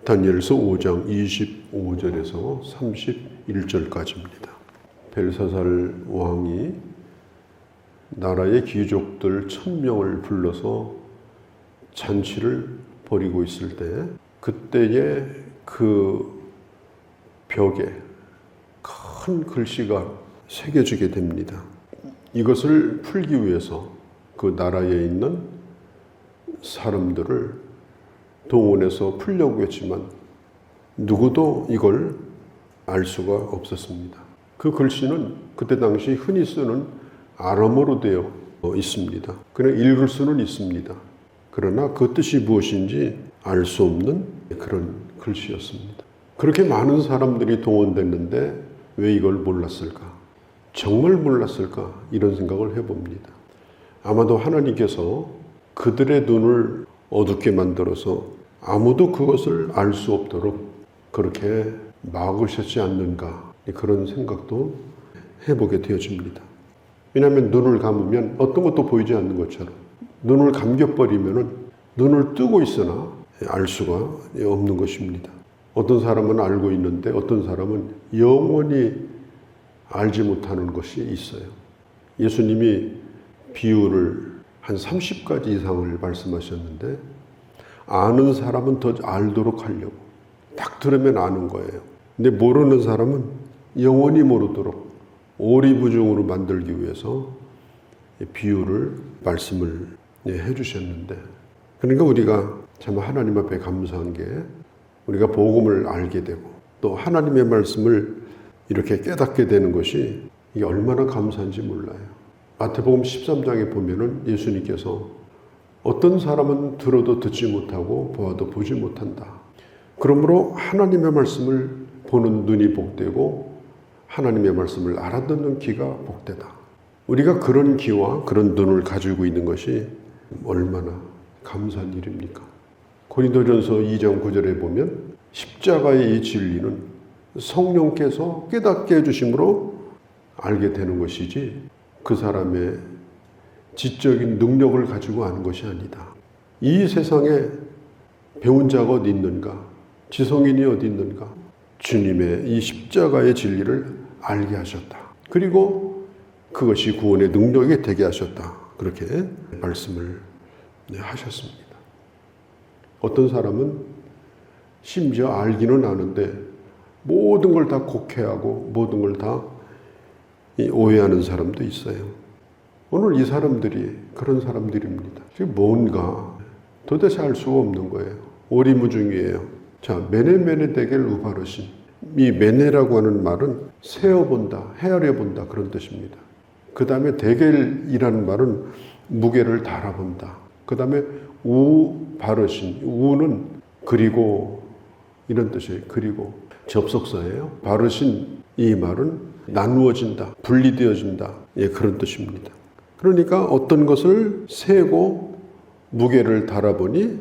다니엘서 5장 25절에서 31절까지입니다. 벨사살 왕이 나라의 귀족들 1000명을 불러서 잔치를 벌이고 있을 때 그때에 그 벽에 큰 글씨가 새겨지게 됩니다. 이것을 풀기 위해서 그 나라에 있는 사람들을 동원해서 풀려고 했지만 누구도 이걸 알 수가 없었습니다. 그 글씨는 그때 당시 흔히 쓰는 아람어로 되어 있습니다. 그냥 읽을 수는 있습니다. 그러나 그 뜻이 무엇인지 알 수 없는 그런 글씨였습니다. 그렇게 많은 사람들이 동원됐는데 왜 이걸 몰랐을까? 정말 몰랐을까? 이런 생각을 해봅니다. 아마도 하나님께서 그들의 눈을 어둡게 만들어서 아무도 그것을 알 수 없도록 그렇게 막으셨지 않는가, 그런 생각도 해보게 되어집니다. 왜냐하면 눈을 감으면 어떤 것도 보이지 않는 것처럼 눈을 감겨버리면 눈을 뜨고 있으나 알 수가 없는 것입니다. 어떤 사람은 알고 있는데 어떤 사람은 영원히 알지 못하는 것이 있어요. 예수님이 비유를 한 30가지 이상을 말씀하셨는데 아는 사람은 더 알도록 하려고 딱 들으면 아는 거예요. 근데 모르는 사람은 영원히 모르도록 오리무중으로 만들기 위해서 비유를 말씀을 해주셨는데, 그러니까 우리가 참 하나님 앞에 감사한 게 우리가 복음을 알게 되고 또 하나님의 말씀을 이렇게 깨닫게 되는 것이 이게 얼마나 감사한지 몰라요. 마태복음 13장에 보면은 예수님께서 어떤 사람은 들어도 듣지 못하고 보아도 보지 못한다. 그러므로 하나님의 말씀을 보는 눈이 복되고 하나님의 말씀을 알아듣는 귀가 복되다. 우리가 그런 귀와 그런 눈을 가지고 있는 것이 얼마나 감사한 일입니까? 고린도전서 2장 9절에 보면 십자가의 이 진리는 성령께서 깨닫게 해주심으로 알게 되는 것이지 그 사람의 지적인 능력을 가지고 아는 것이 아니다. 이 세상에 배운 자가 어디 있는가? 지성인이 어디 있는가? 주님의 이 십자가의 진리를 알게 하셨다. 그리고 그것이 구원의 능력이 되게 하셨다. 그렇게 말씀을 하셨습니다. 어떤 사람은 심지어 알기는 아는데 모든 걸 다 곡해하고 모든 걸 다 오해하는 사람도 있어요. 오늘 이 사람들이 그런 사람들입니다. 뭔가 도대체 알 수가 없는 거예요. 오리무중이에요. 자, 메네메네 데겔 우바르신. 이 메네라고 하는 말은 세어본다, 헤아려본다 그런 뜻입니다. 그 다음에 데겔이라는 말은 무게를 달아본다. 그 다음에 우바르신. 우는 그리고 이런 뜻이에요. 그리고 접속사예요. 바르신 이 말은 나누어진다, 분리되어진다. 예, 그런 뜻입니다. 그러니까 어떤 것을 세고 무게를 달아보니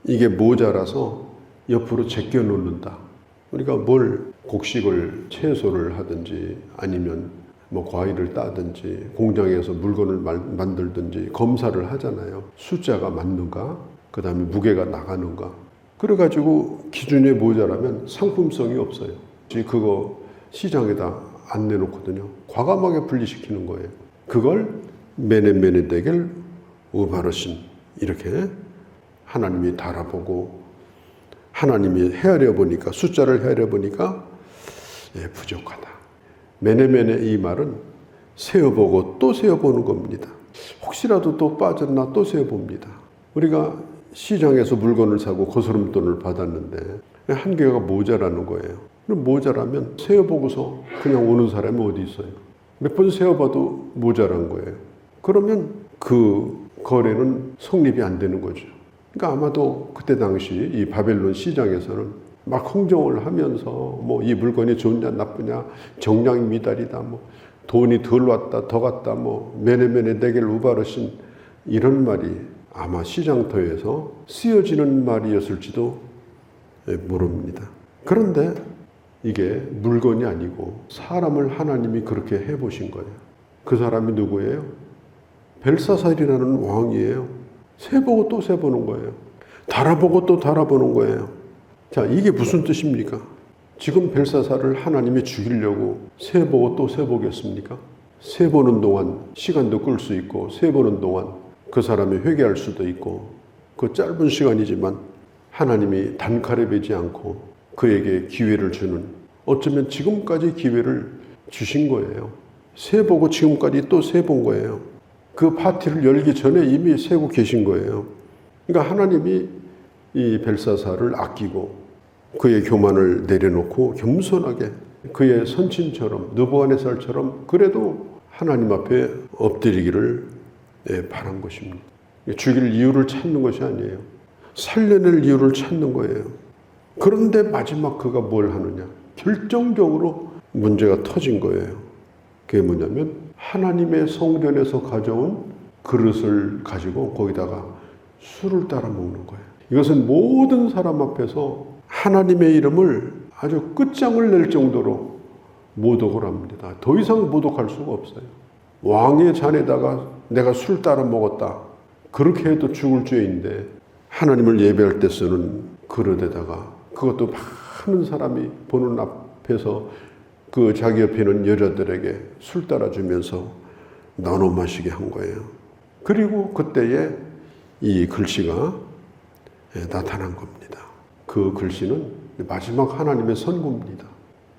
이게 모자라서 옆으로 제껴 놓는다. 우리가 뭘 곡식을 채소를 하든지 아니면 뭐 과일을 따든지 공장에서 물건을 만들든지 검사를 하잖아요. 숫자가 맞는가? 그 다음에 무게가 나가는가? 그래가지고 기준에 모자라면 상품성이 없어요. 그거 시장에다 안 내놓거든요. 과감하게 분리시키는 거예요. 그걸 메네메네데겔 우바르신 이렇게 하나님이 달아보고 하나님이 헤아려 보니까 숫자를 헤아려 보니까 부족하다. 메네메네 이 말은 세어보고 또 세어보는 겁니다. 혹시라도 또 빠졌나 또 세어봅니다. 우리가 시장에서 물건을 사고 거스름돈을 받았는데 한 개가 모자라는 거예요. 그럼 모자라면 세어보고서 그냥 오는 사람이 어디 있어요? 몇 번 세어봐도 모자란 거예요. 그러면 그 거래는 성립이 안 되는 거죠. 그러니까 아마도 그때 당시 이 바벨론 시장에서는 막 흥정을 하면서 뭐 이 물건이 좋냐 나쁘냐 정량이 미달이다 뭐 돈이 덜 왔다 더 갔다 뭐 메네메네 데겔 우바르신 이런 말이 아마 시장터에서 쓰여지는 말이었을지도 모릅니다. 그런데 이게 물건이 아니고 사람을 하나님이 그렇게 해보신 거예요. 그 사람이 누구예요? 벨사살이라는 왕이에요. 세보고 또 세보는 거예요. 달아보고 또 달아보는 거예요. 자, 이게 무슨 뜻입니까? 지금 벨사살을 하나님이 죽이려고 세 보고 또 세 보겠습니까? 세 보는 동안 시간도 끌 수 있고, 세 보는 동안 그 사람이 회개할 수도 있고, 그 짧은 시간이지만 하나님이 단칼에 베지 않고 그에게 기회를 주는, 어쩌면 지금까지 기회를 주신 거예요. 세 보고 지금까지 또 세 본 거예요. 그 파티를 열기 전에 이미 세고 계신 거예요. 그러니까 하나님이 이 벨사살을 아끼고 그의 교만을 내려놓고 겸손하게 그의 선친처럼 느부갓네살처럼 그래도 하나님 앞에 엎드리기를 바란 것입니다. 죽일 이유를 찾는 것이 아니에요. 살려낼 이유를 찾는 거예요. 그런데 마지막 그가 뭘 하느냐? 결정적으로 문제가 터진 거예요. 그게 뭐냐면 하나님의 성전에서 가져온 그릇을 가지고 거기다가 술을 따라 먹는 거예요. 이것은 모든 사람 앞에서 하나님의 이름을 아주 끝장을 낼 정도로 모독을 합니다. 더 이상 모독할 수가 없어요. 왕의 잔에다가 내가 술 따라 먹었다. 그렇게 해도 죽을 죄인데 하나님을 예배할 때 쓰는 그릇에다가 그것도 많은 사람이 보는 앞에서 그 자기 옆에 있는 여자들에게 술 따라주면서 나눠 마시게 한 거예요. 그리고 그때에 이 글씨가 나타난 겁니다. 그 글씨는 마지막 하나님의 선고입니다.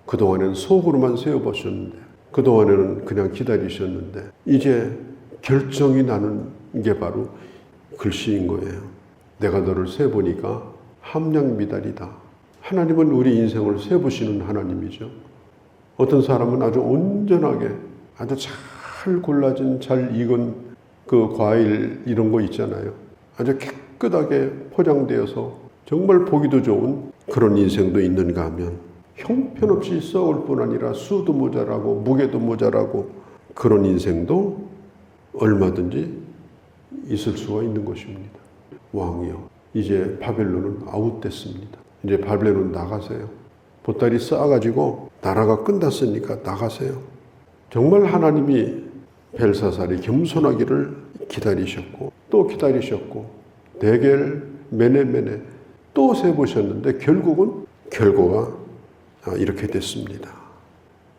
그동안에는 속으로만 세워보셨는데, 그동안에는 그냥 기다리셨는데 이제 결정이 나는 게 바로 글씨인 거예요. 내가 너를 세보니까 함량미달이다. 하나님은 우리 인생을 세보시는 하나님이죠. 어떤 사람은 아주 온전하게 아주 잘 골라진 잘 익은 그 과일 이런 거 있잖아요. 아주 깨끗하게 포장되어서 정말 보기도 좋은 그런 인생도 있는가 하면 형편없이 썩을 뿐 아니라 수도 모자라고 무게도 모자라고 그런 인생도 얼마든지 있을 수가 있는 것입니다. 왕이요, 이제 바벨론은 아웃됐습니다. 이제 바벨론 나가세요. 보따리 쌓아가지고 나라가 끝났으니까 나가세요. 정말 하나님이 벨사살이 겸손하기를 기다리셨고 또 기다리셨고 대겔 메네메네 또 세보셨는데 결국은 결과가 이렇게 됐습니다.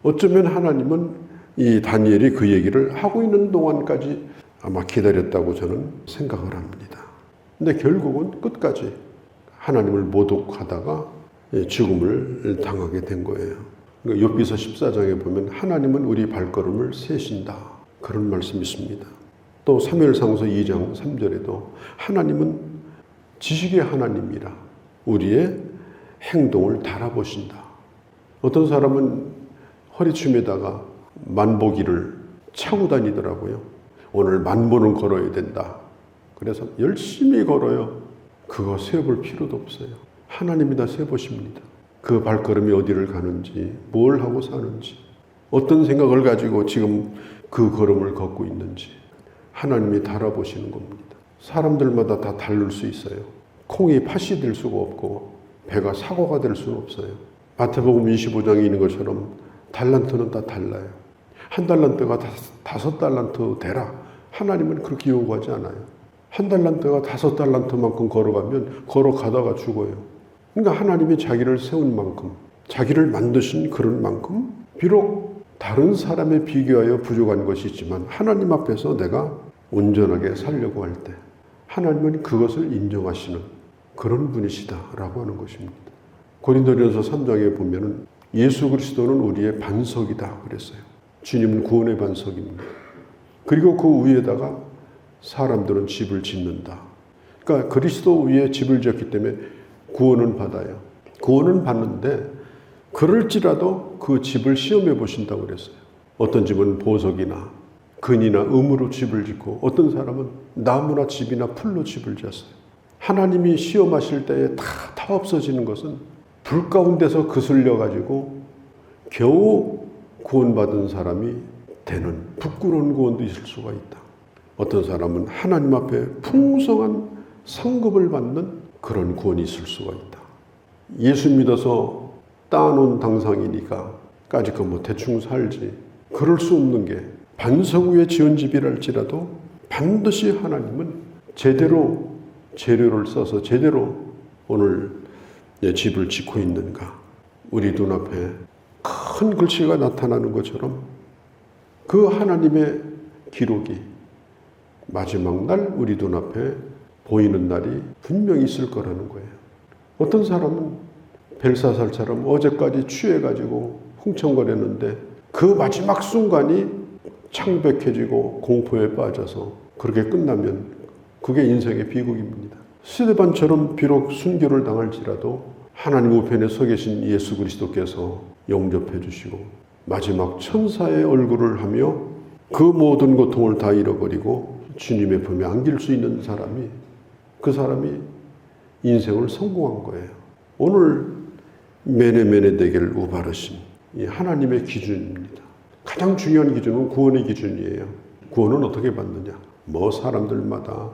어쩌면 하나님은 이 다니엘이 그 얘기를 하고 있는 동안까지 아마 기다렸다고 저는 생각을 합니다. 근데 결국은 끝까지 하나님을 모독하다가 죽음을 당하게 된 거예요. 욥기서 14장에 보면 하나님은 우리 발걸음을 세신다, 그런 말씀이 있습니다. 또 사무엘상서 2장 3절에도 하나님은 지식의 하나님이라 우리의 행동을 달아보신다. 어떤 사람은 허리춤에다가 만보기를 차고 다니더라고요. 오늘 만보는 걸어야 된다. 그래서 열심히 걸어요. 그거 세볼 필요도 없어요. 하나님이 다 세보십니다. 그 발걸음이 어디를 가는지, 뭘 하고 사는지, 어떤 생각을 가지고 지금 그 걸음을 걷고 있는지 하나님이 달아보시는 겁니다. 사람들마다 다 다를 수 있어요. 콩이 팥이 될 수가 없고 배가 사과가 될 수는 없어요. 마태복음 25장에 있는 것처럼 달란트는 다 달라요. 한 달란트가 5달란트 되라. 하나님은 그렇게 요구하지 않아요. 한 달란트가 5달란트만큼 걸어가면 걸어가다가 죽어요. 그러니까 하나님이 자기를 세운 만큼, 자기를 만드신 그런 만큼 비록 다른 사람에 비교하여 부족한 것이 있지만 하나님 앞에서 내가 온전하게 살려고 할 때 하나님은 그것을 인정하시는 그런 분이시다라고 하는 것입니다. 고린도전서 3장에 보면은 예수 그리스도는 우리의 반석이다 그랬어요. 주님은 구원의 반석입니다. 그리고 그 위에다가 사람들은 집을 짓는다. 그러니까 그리스도 위에 집을 지었기 때문에 구원은 받아요. 구원은 받는데 그럴지라도 그 집을 시험해 보신다고 그랬어요. 어떤 집은 보석이나 금이나 음으로 집을 짓고 어떤 사람은 나무나 집이나 풀로 집을 지었어요. 하나님이 시험하실 때에 다 없어지는 것은 불 가운데서 그슬려 가지고 겨우 구원받은 사람이 되는 부끄러운 구원도 있을 수가 있다. 어떤 사람은 하나님 앞에 풍성한 상급을 받는 그런 구원이 있을 수가 있다. 예수 믿어서 따놓은 당상이니까 까짓거 뭐 대충 살지, 그럴 수 없는 게 반석 위에 지은 집이랄지라도 반드시 하나님은 제대로 재료를 써서 제대로 오늘 내 집을 짓고 있는가? 우리 눈앞에 큰 글씨가 나타나는 것처럼 그 하나님의 기록이 마지막 날 우리 눈앞에 보이는 날이 분명히 있을 거라는 거예요. 어떤 사람은 벨사살처럼 어제까지 취해가지고 흥청거렸는데 그 마지막 순간이 창백해지고 공포에 빠져서 그렇게 끝나면 그게 인생의 비극입니다. 스데반처럼 비록 순교를 당할지라도 하나님 우편에 서 계신 예수 그리스도께서 영접해 주시고 마지막 천사의 얼굴을 하며 그 모든 고통을 다 잃어버리고 주님의 품에 안길 수 있는 사람이, 그 사람이 인생을 성공한 거예요. 오늘 메네메네 데겔 우바르심, 이 하나님의 기준입니다. 가장 중요한 기준은 구원의 기준이에요. 구원은 어떻게 받느냐? 사람들마다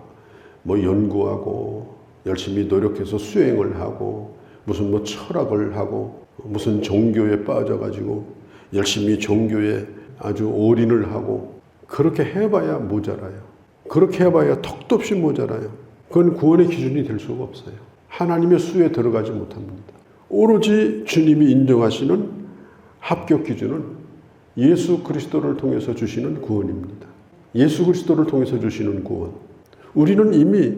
연구하고 열심히 노력해서 수행을 하고 무슨 철학을 하고 무슨 종교에 빠져가지고 열심히 종교에 아주 올인을 하고 그렇게 해봐야 모자라요. 그렇게 해봐야 턱도 없이 모자라요. 그건 구원의 기준이 될 수가 없어요. 하나님의 수에 들어가지 못합니다. 오로지 주님이 인정하시는 합격 기준은 예수 그리스도를 통해서 주시는 구원입니다. 예수 그리스도를 통해서 주시는 구원. 우리는 이미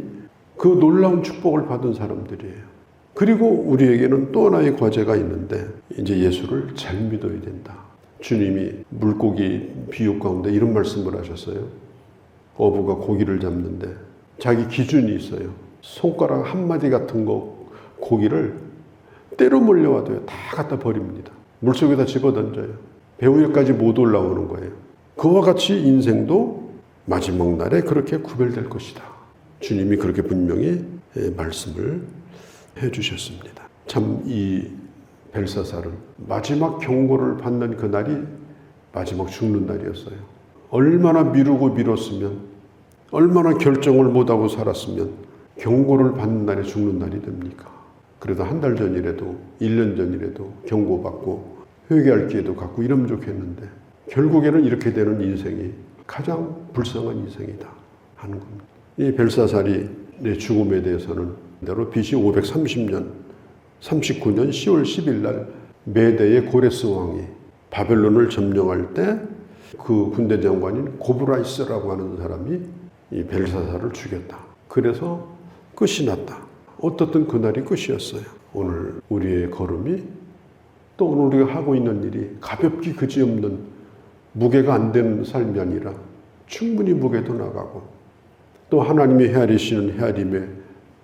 그 놀라운 축복을 받은 사람들이에요. 그리고 우리에게는 또 하나의 과제가 있는데 이제 예수를 잘 믿어야 된다. 주님이 물고기 비유 가운데 이런 말씀을 하셨어요. 어부가 고기를 잡는데 자기 기준이 있어요. 손가락 한마디 같은 고기를 때로 몰려와도요, 다 갖다 버립니다. 물속에다 집어던져요. 배 위에까지 못 올라오는 거예요. 그와 같이 인생도 마지막 날에 그렇게 구별될 것이다. 주님이 그렇게 분명히 말씀을 해주셨습니다. 참 이 벨사살은 마지막 경고를 받는 그 날이 마지막 죽는 날이었어요. 얼마나 미루고 미뤘으면, 얼마나 결정을 못하고 살았으면 경고를 받는 날에 죽는 날이 됩니까? 그래도 한 달 전이라도 1년 전이라도 경고받고 회개할 기회도 갖고 이러면 좋겠는데 결국에는 이렇게 되는 인생이 가장 불쌍한 인생이다 하는 겁니다. 이 벨사살이 내 죽음에 대해서는 대로 BC 530년 39년 10월 10일 날 메대의 고레스 왕이 바벨론을 점령할 때 그 군대 장관인 고브라이스라고 하는 사람이 이 벨사살을 죽였다. 그래서 끝이 났다. 어떻든 그날이 끝이었어요. 오늘 우리의 걸음이 또 오늘 우리가 하고 있는 일이 가볍기 그지없는 무게가 안 되는 삶이 아니라 충분히 무게도 나가고 또 하나님이 헤아리시는 헤아림에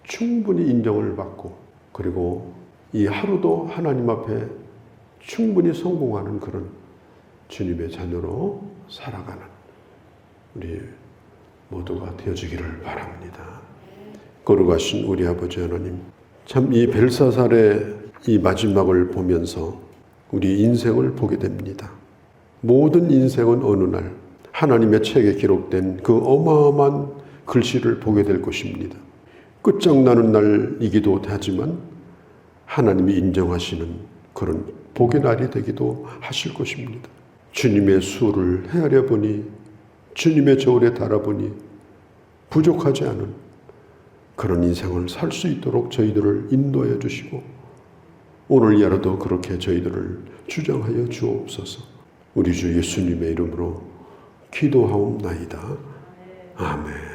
충분히 인정을 받고 그리고 이 하루도 하나님 앞에 충분히 성공하는 그런 주님의 자녀로 살아가는 우리 모두가 되어지기를 바랍니다. 거룩하신 우리 아버지 하나님, 참 이 벨사살의 이 마지막을 보면서 우리 인생을 보게 됩니다. 모든 인생은 어느 날 하나님의 책에 기록된 그 어마어마한 글씨를 보게 될 것입니다. 끝장나는 날이기도 하지만 하나님이 인정하시는 그런 복의 날이 되기도 하실 것입니다. 주님의 수를 헤아려 보니 주님의 저울에 달아보니 부족하지 않은 그런 인생을 살 수 있도록 저희들을 인도하여 주시고 오늘 이 하루도 그렇게 저희들을 주장하여 주옵소서. 우리 주 예수님의 이름으로 기도하옵나이다. 아멘.